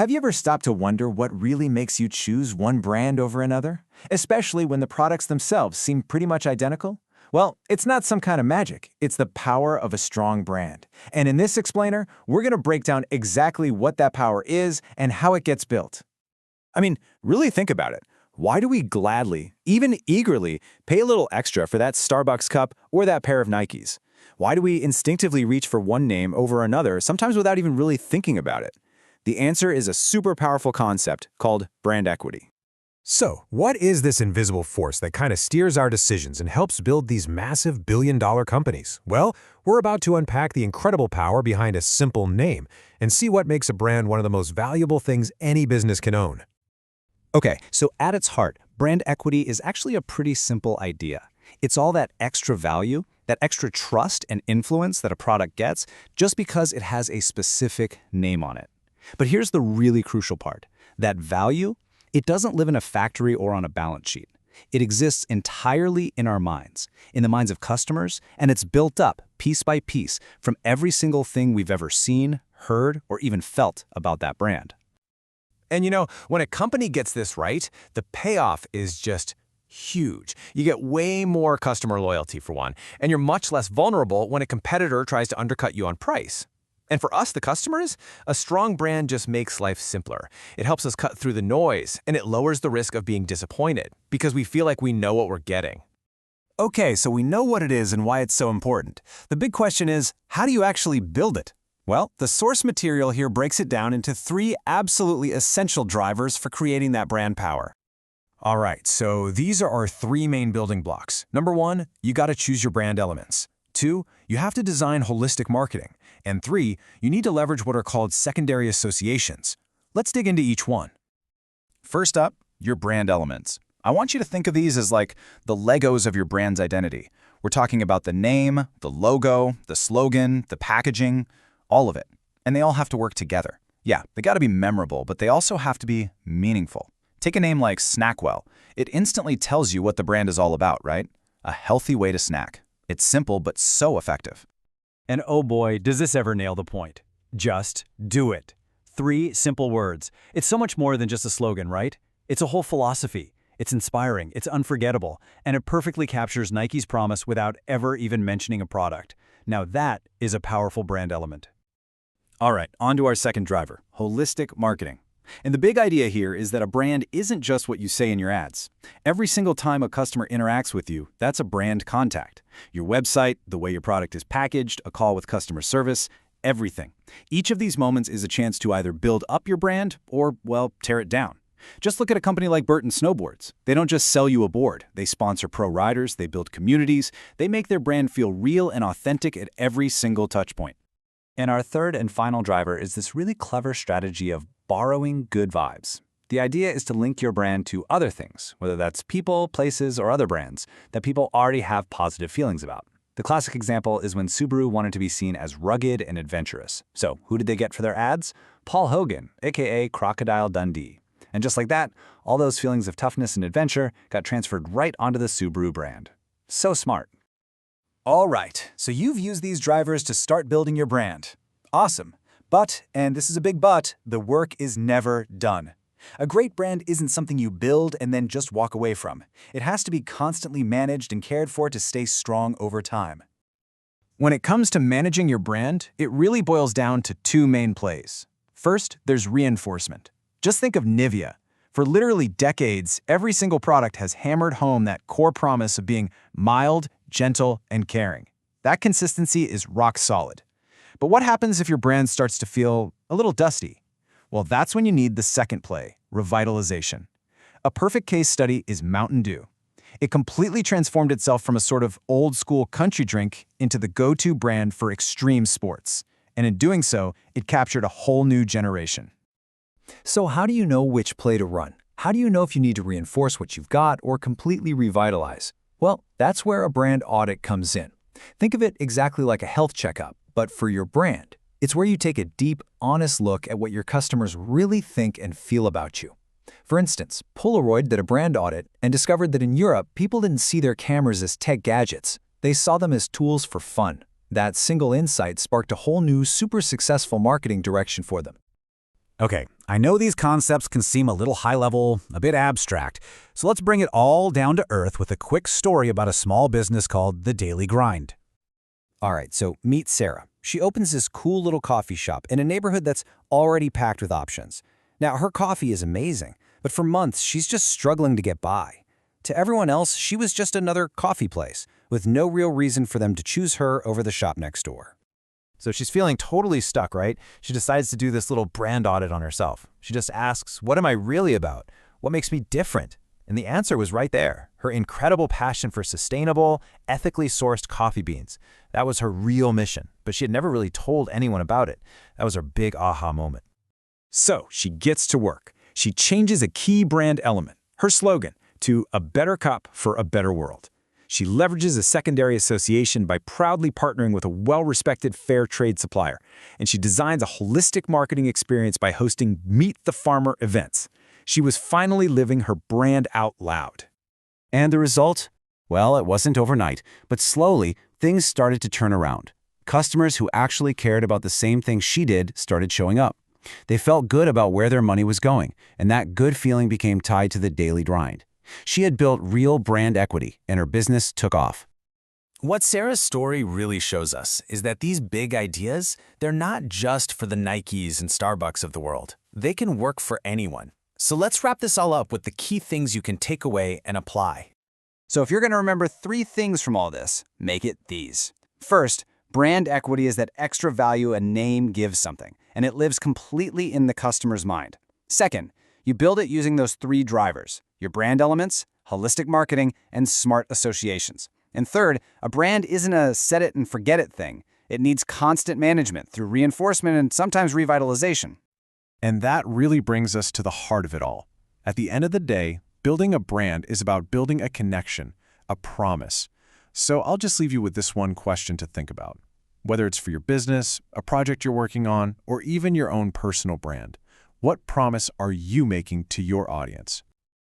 Have you ever stopped to wonder what really makes you choose one brand over another? Especially when the products themselves seem pretty much identical? Well, it's not some kind of magic. It's the power of a strong brand. And in this explainer, we're going to break down exactly what that power is and how it gets built. I mean, really think about it. Why do we gladly, even eagerly, pay a little extra for that Starbucks cup or that pair of Nikes? Why do we instinctively reach for one name over another, sometimes without even really thinking about it? The answer is a super powerful concept called brand equity. So, what is this invisible force that kind of steers our decisions and helps build these massive billion-dollar companies? Well, we're about to unpack the incredible power behind a simple name and see what makes a brand one of the most valuable things any business can own. Okay, so at its heart, brand equity is actually a pretty simple idea. It's all that extra value, that extra trust and influence that a product gets just because it has a specific name on it. But here's the really crucial part. That value, it doesn't live in a factory or on a balance sheet. It exists entirely in our minds, in the minds of customers, and it's built up piece by piece from every single thing we've ever seen, heard, or even felt about that brand. And you know, when a company gets this right, the payoff is just huge. You get way more customer loyalty for one, and you're much less vulnerable when a competitor tries to undercut you on price. And for us, the customers, a strong brand just makes life simpler. It helps us cut through the noise, and it lowers the risk of being disappointed because we feel like we know what we're getting. Okay, so we know what it is and why it's so important. The big question is, how do you actually build it? Well, the source material here breaks it down into 3 absolutely essential drivers for creating that brand power. All right, so these are our 3 main building blocks. Number 1, you got to choose your brand elements. 2, you have to design holistic marketing. And 3, you need to leverage what are called secondary associations. Let's dig into each one. First up, your brand elements. I want you to think of these as like the Legos of your brand's identity. We're talking about the name, the logo, the slogan, the packaging, all of it. And they all have to work together. Yeah, they got to be memorable, but they also have to be meaningful. Take a name like Snackwell. It instantly tells you what the brand is all about, right? A healthy way to snack. It's simple, but so effective. And oh boy, does this ever nail the point. Just do it. 3 simple words. It's so much more than just a slogan, right? It's a whole philosophy. It's inspiring, it's unforgettable, and it perfectly captures Nike's promise without ever even mentioning a product. Now that is a powerful brand element. All right, on to our second driver, holistic marketing. And the big idea here is that a brand isn't just what you say in your ads. Every single time a customer interacts with you, that's a brand contact. Your website, the way your product is packaged, a call with customer service, everything. Each of these moments is a chance to either build up your brand or, well, tear it down. Just look at a company like Burton Snowboards. They don't just sell you a board. They sponsor pro riders, they build communities, they make their brand feel real and authentic at every single touch point. And our third and final driver is this really clever strategy of borrowing good vibes. The idea is to link your brand to other things, whether that's people, places, or other brands that people already have positive feelings about. The classic example is when Subaru wanted to be seen as rugged and adventurous. So who did they get for their ads? Paul Hogan, aka Crocodile Dundee. And just like that, all those feelings of toughness and adventure got transferred right onto the Subaru brand. So smart. All right, so you've used these drivers to start building your brand. Awesome. But, and this is a big but, the work is never done. A great brand isn't something you build and then just walk away from. It has to be constantly managed and cared for to stay strong over time. When it comes to managing your brand, it really boils down to 2 main plays. First, there's reinforcement. Just think of Nivea. For literally decades, every single product has hammered home that core promise of being mild, gentle, and caring. That consistency is rock solid. But what happens if your brand starts to feel a little dusty? Well, that's when you need the second play, revitalization. A perfect case study is Mountain Dew. It completely transformed itself from a sort of old-school country drink into the go-to brand for extreme sports. And in doing so, it captured a whole new generation. So how do you know which play to run? How do you know if you need to reinforce what you've got or completely revitalize? Well, that's where a brand audit comes in. Think of it exactly like a health checkup, but for your brand. It's where you take a deep, honest look at what your customers really think and feel about you. For instance, Polaroid did a brand audit and discovered that in Europe, people didn't see their cameras as tech gadgets. They saw them as tools for fun. That single insight sparked a whole new, super successful marketing direction for them. Okay, I know these concepts can seem a little high-level, a bit abstract, so let's bring it all down to earth with a quick story about a small business called The Daily Grind. All right, so meet Sarah. She opens this cool little coffee shop in a neighborhood that's already packed with options. Now, her coffee is amazing, but for months, she's just struggling to get by. To everyone else, she was just another coffee place, with no real reason for them to choose her over the shop next door. So she's feeling totally stuck, right? She decides to do this little brand audit on herself. She just asks, what am I really about? What makes me different? And the answer was right there. Her incredible passion for sustainable, ethically sourced coffee beans. That was her real mission, but she had never really told anyone about it. That was her big aha moment. So she gets to work. She changes a key brand element, her slogan, to "a better cup for a better world." She leverages a secondary association by proudly partnering with a well-respected fair trade supplier, and she designs a holistic marketing experience by hosting Meet the Farmer events. She was finally living her brand out loud. And the result? Well, it wasn't overnight, but slowly, things started to turn around. Customers who actually cared about the same thing she did started showing up. They felt good about where their money was going, and that good feeling became tied to the daily grind. She had built real brand equity, and her business took off. What Sarah's story really shows us is that these big ideas, they're not just for the Nikes and Starbucks of the world. They can work for anyone. So let's wrap this all up with the key things you can take away and apply. So if you're going to remember 3 things from all this, make it these. First, brand equity is that extra value a name gives something, and it lives completely in the customer's mind. Second, you build it using those 3 drivers: your brand elements, holistic marketing, and smart associations. And third, a brand isn't a set it and forget it thing. It needs constant management through reinforcement and sometimes revitalization. And that really brings us to the heart of it all. At the end of the day, building a brand is about building a connection, a promise. So I'll just leave you with this one question to think about. Whether it's for your business, a project you're working on, or even your own personal brand, what promise are you making to your audience?